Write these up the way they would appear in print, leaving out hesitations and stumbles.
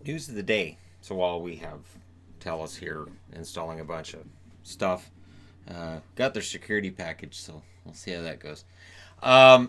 News of the day. So while we have Telus here installing a bunch of stuff, got their security package, so we'll see how that goes. I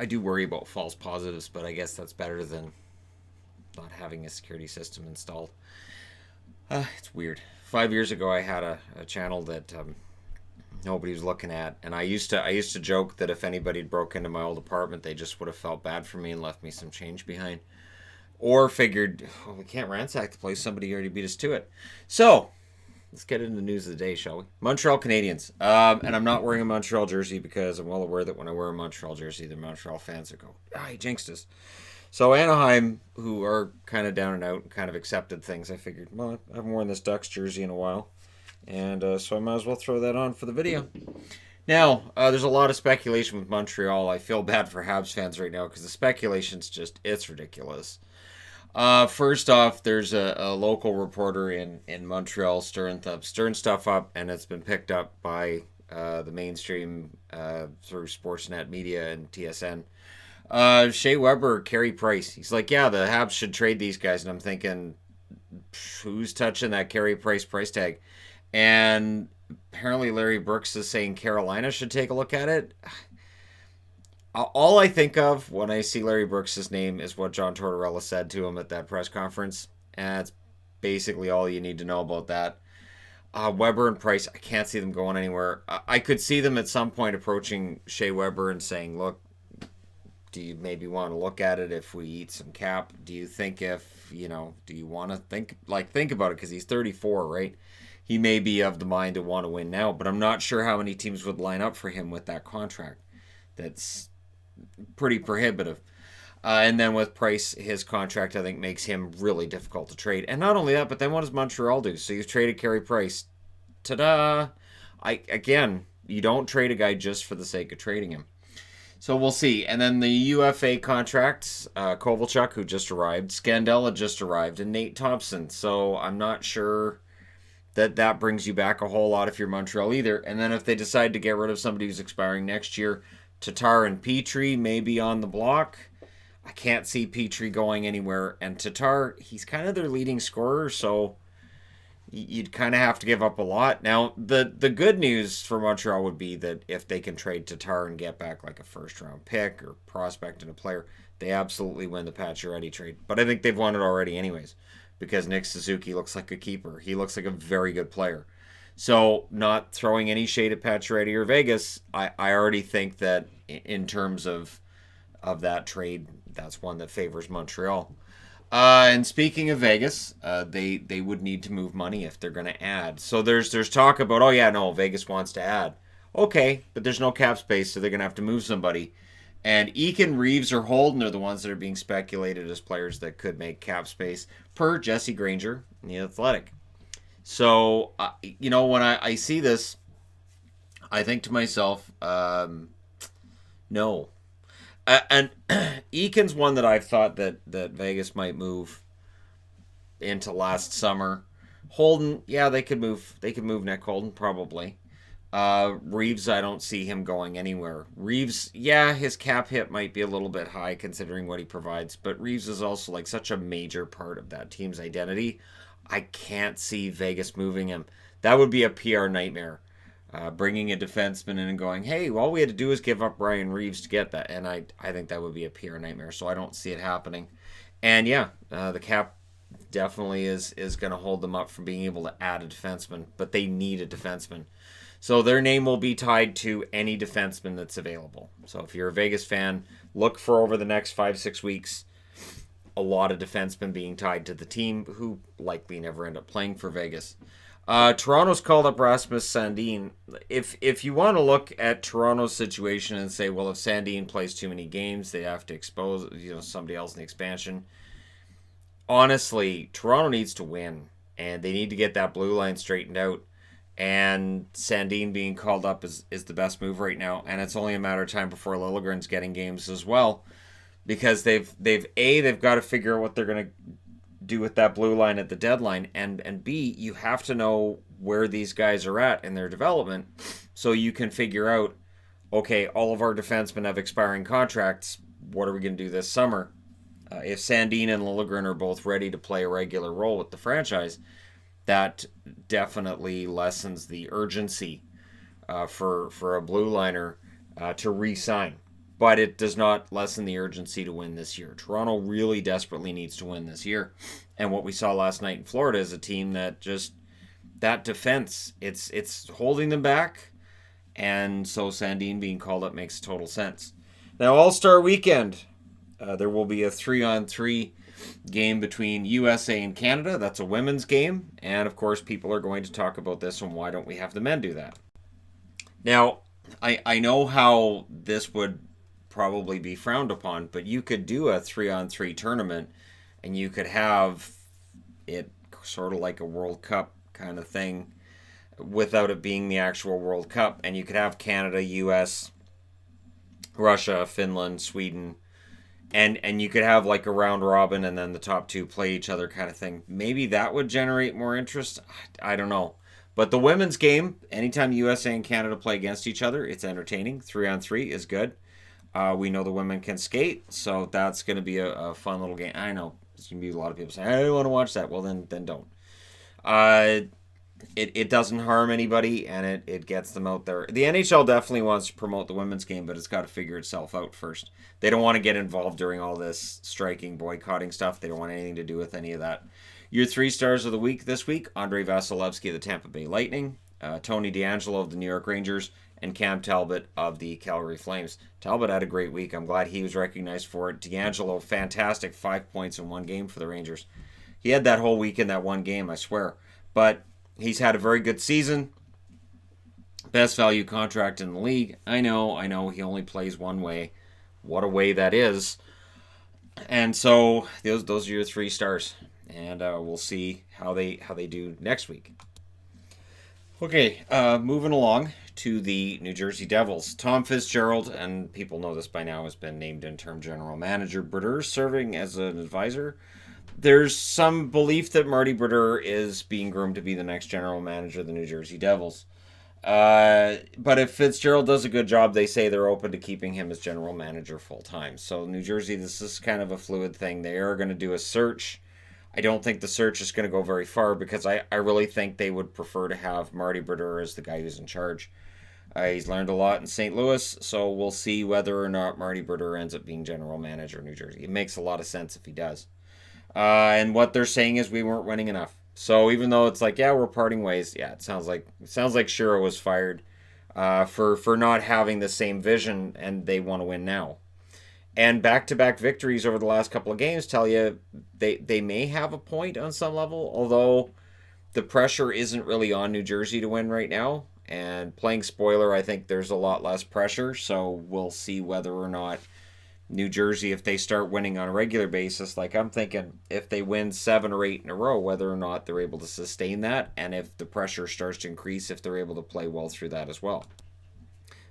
do worry about false positives, but I guess that's better than not having a security system installed. It's weird. 5 years ago, I had a channel that nobody was looking at, and I used to joke that if anybody had broke into my old apartment, they just would have felt bad for me and left me some change behind, or figured, oh, we can't ransack the place. Somebody already beat us to it. So let's get into the news of the day, shall we? Montreal Canadiens. And I'm not wearing a Montreal jersey because I'm well aware that when I wear a Montreal jersey, the Montreal fans would go, he jinxed us. So Anaheim, who are kind of down and out and kind of accepted things, I figured, well, I haven't worn this Ducks jersey in a while. And so I might as well throw that on for the video. Now, there's a lot of speculation with Montreal. I feel bad for Habs fans right now because the speculation's it's ridiculous. First off, there's a local reporter in Montreal stirring stuff up, and it's been picked up by the mainstream through Sportsnet media and TSN. Shea Weber, Carey Price. He's like, yeah, the Habs should trade these guys, and I'm thinking, who's touching that Carey price tag? And apparently Larry Brooks is saying Carolina should take a look at it. All I think of when I see Larry Brooks' name is what John Tortorella said to him at that press conference. And that's basically all you need to know about that. Weber and Price, I can't see them going anywhere. I could see them at some point approaching Shea Weber and saying, look, do you maybe want to look at it if we eat some cap? Do you think do you want to think about it? Because he's 34, right? He may be of the mind to want to win now, but I'm not sure how many teams would line up for him with that contract. That's pretty prohibitive. And then with Price, his contract, I think, makes him really difficult to trade. And not only that, but then what does Montreal do? So you've traded Carey Price. Ta-da! You don't trade a guy just for the sake of trading him. So we'll see. And then the UFA contracts, Kovalchuk, who just arrived, Scandella just arrived, and Nate Thompson. So I'm not sure that brings you back a whole lot if you're Montreal either. And then if they decide to get rid of somebody who's expiring next year, Tatar and Petrie may be on the block. I can't see Petrie going anywhere. And Tatar, he's kind of their leading scorer, so you'd kind of have to give up a lot. Now, the good news for Montreal would be that if they can trade Tatar and get back like a first-round pick or prospect and a player, they absolutely win the Pacioretty trade. But I think they've won it already anyways, because Nick Suzuki looks like a keeper. He looks like a very good player. So, not throwing any shade at Pacioretty or Vegas, I already think that in terms of that trade, that's one that favors Montreal. And speaking of Vegas, they would need to move money if they're going to add. So there's talk about, Vegas wants to add. Okay, but there's no cap space, so they're going to have to move somebody. And Eakin, Reeves, or Holden are the ones that are being speculated as players that could make cap space, per Jesse Granger in The Athletic. So, when I see this, I think to myself, no. And Eakin's one that I've thought that Vegas might move into last summer. Holden, yeah, they could move Nick Holden, probably. Reeves, I don't see him going anywhere. Reeves, yeah, his cap hit might be a little bit high considering what he provides, but Reeves is also like such a major part of that team's identity. I can't see Vegas moving him. That would be a PR nightmare. Bringing a defenseman in and going, hey, all we had to do is give up Ryan Reeves to get that. And I think that would be a PR nightmare, so I don't see it happening. And yeah, the cap definitely is going to hold them up from being able to add a defenseman, but they need a defenseman. So their name will be tied to any defenseman that's available. So if you're a Vegas fan, look for over the next 5-6 weeks a lot of defensemen being tied to the team who likely never end up playing for Vegas. Toronto's called up Rasmus Sandin. If you want to look at Toronto's situation and say, well, if Sandin plays too many games, they have to expose somebody else in the expansion. Honestly, Toronto needs to win, and they need to get that blue line straightened out. And Sandin being called up is the best move right now, and it's only a matter of time before Liljegren's getting games as well, because they've got to figure out what they're going to do with that blue line at the deadline, and B, you have to know where these guys are at in their development so you can figure out, okay, all of our defensemen have expiring contracts. What are we going to do this summer? If Sandin and Liljegren are both ready to play a regular role with the franchise, that definitely lessens the urgency for a blue liner to re-sign. But it does not lessen the urgency to win this year. Toronto really desperately needs to win this year. And what we saw last night in Florida is a team that just, that defense, it's holding them back. And so Sandin being called up makes total sense. Now, All-Star Weekend, there will be a 3-on-3 game between USA and Canada. That's a women's game. And, of course, people are going to talk about this and why don't we have the men do that? Now, I know how this would probably be frowned upon, but you could do a 3-on-3 tournament and you could have it sort of like a World Cup kind of thing without it being the actual World Cup. And you could have Canada, US, Russia, Finland, Sweden, and you could have like a round robin and then the top two play each other kind of thing. Maybe that would generate more interest. I don't know. But the women's game, anytime USA and Canada play against each other, it's entertaining. 3-on-3 is good. We know the women can skate, so that's going to be a fun little game. I know there's going to be a lot of people saying, I don't want to watch that. Well, then don't. It doesn't harm anybody, and it gets them out there. The NHL definitely wants to promote the women's game, but it's got to figure itself out first. They don't want to get involved during all this striking, boycotting stuff. They don't want anything to do with any of that. Your 3 stars of the week this week: Andrei Vasilevsky of the Tampa Bay Lightning, Tony DeAngelo of the New York Rangers, and Cam Talbot of the Calgary Flames. Talbot had a great week. I'm glad he was recognized for it. DeAngelo, fantastic, 5 points in one game for the Rangers. He had that whole week in that one game, I swear. But he's had a very good season. Best value contract in the league. I know, he only plays one way. What a way that is. And so those are your 3 stars. And we'll see how they do next week. Okay, moving along to the New Jersey Devils. Tom Fitzgerald, and people know this by now, has been named interim general manager. Brodeur serving as an advisor. There's some belief that Marty Brodeur is being groomed to be the next general manager of the New Jersey Devils. But if Fitzgerald does a good job, they say they're open to keeping him as general manager full time. So New Jersey, this is kind of a fluid thing. They are going to do a search. I don't think the search is going to go very far because I really think they would prefer to have Marty Brodeur as the guy who's in charge. He's learned a lot in St. Louis, so we'll see whether or not Marty Brodeur ends up being general manager of New Jersey. It makes a lot of sense if he does. And what they're saying is we weren't winning enough. So even though it's like, yeah, we're parting ways, yeah, it sounds like Shiro was fired for not having the same vision, and they want to win now. And back-to-back victories over the last couple of games tell you they may have a point on some level, although the pressure isn't really on New Jersey to win right now. And playing spoiler, I think there's a lot less pressure, so we'll see whether or not New Jersey, if they start winning on a regular basis, like I'm thinking if they win 7 or 8 in a row, whether or not they're able to sustain that, and if the pressure starts to increase, if they're able to play well through that as well.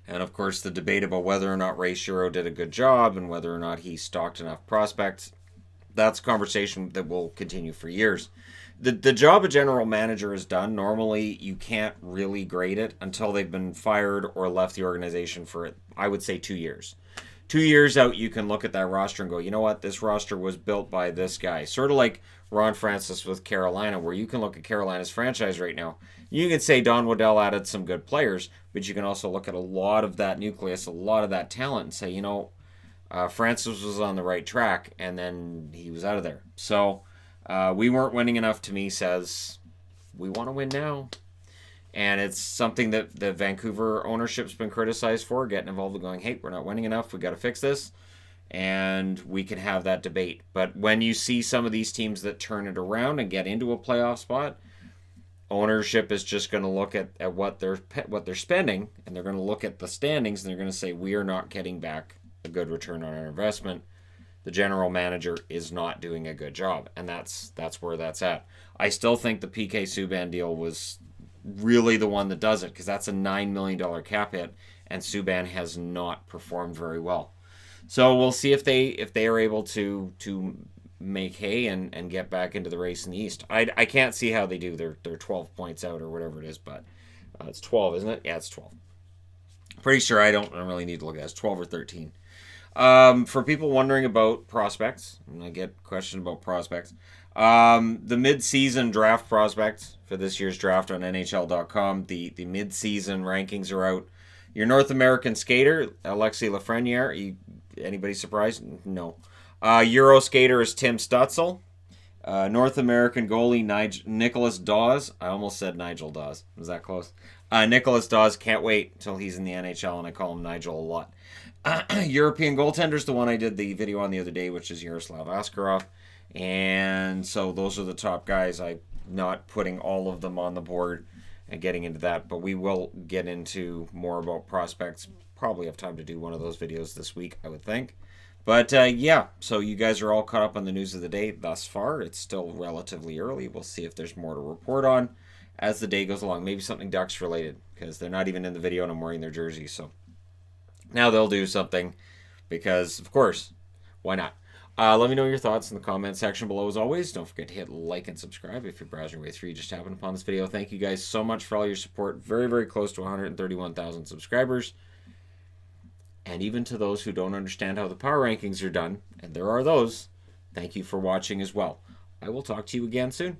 And of course, the debate about whether or not Ray Shero did a good job and whether or not he stocked enough prospects, that's a conversation that will continue for years. The job a general manager is done. Normally, you can't really grade it until they've been fired or left the organization for, I would say, 2 years. 2 years out, you can look at that roster and go, you know what, this roster was built by this guy. Sort of like Ron Francis with Carolina, where you can look at Carolina's franchise right now. You can say Don Waddell added some good players, but you can also look at a lot of that nucleus, a lot of that talent, and say, Francis was on the right track, and then he was out of there. So we weren't winning enough, to me, says we want to win now. And it's something that the Vancouver ownership's been criticized for, getting involved and going, hey, we're not winning enough, we got to fix this. And we can have that debate. But when you see some of these teams that turn it around and get into a playoff spot, ownership is just going to look at what they're spending, and they're going to look at the standings, and they're going to say, we are not getting back a good return on our investment. The general manager is not doing a good job, and that's where that's at. I still think the PK Subban deal was really the one that does it, because that's a $9 million cap hit, and Subban has not performed very well. So we'll see if they are able to make hay and get back into the race in the East. I can't see how they do. They're 12 points out or whatever it is, but it's 12, isn't it? Yeah, it's 12. Pretty sure I don't really need to look at it. It's 12 or 13. For people wondering about prospects, and I get questions about prospects. The mid-season draft prospects for this year's draft on NHL.com. The mid-season rankings are out. Your North American skater, Alexis Lafreniere. Anybody surprised? No. Euro skater is Tim Stutzel. North American goalie Nicholas Dawes. I almost said Nigel Dawes. Was that close? Nicholas Dawes. Can't wait until he's in the NHL, and I call him Nigel a lot. European goaltender's the one I did the video on the other day, which is Yaroslav Askarov. And so those are the top guys. I'm not putting all of them on the board and getting into that, but we will get into more about prospects. Probably have time to do one of those videos this week, I would think. But yeah, so you guys are all caught up on the news of the day thus far. It's still relatively early. We'll see if there's more to report on as the day goes along. Maybe something Ducks related, because they're not even in the video and I'm wearing their jersey. So now they'll do something because, of course, why not? Let me know your thoughts in the comment section below as always. Don't forget to hit like and subscribe if you're browsing your way through. You just happened upon this video. Thank you guys so much for all your support. Very, very close to 131,000 subscribers. And even to those who don't understand how the power rankings are done, and there are those, thank you for watching as well. I will talk to you again soon.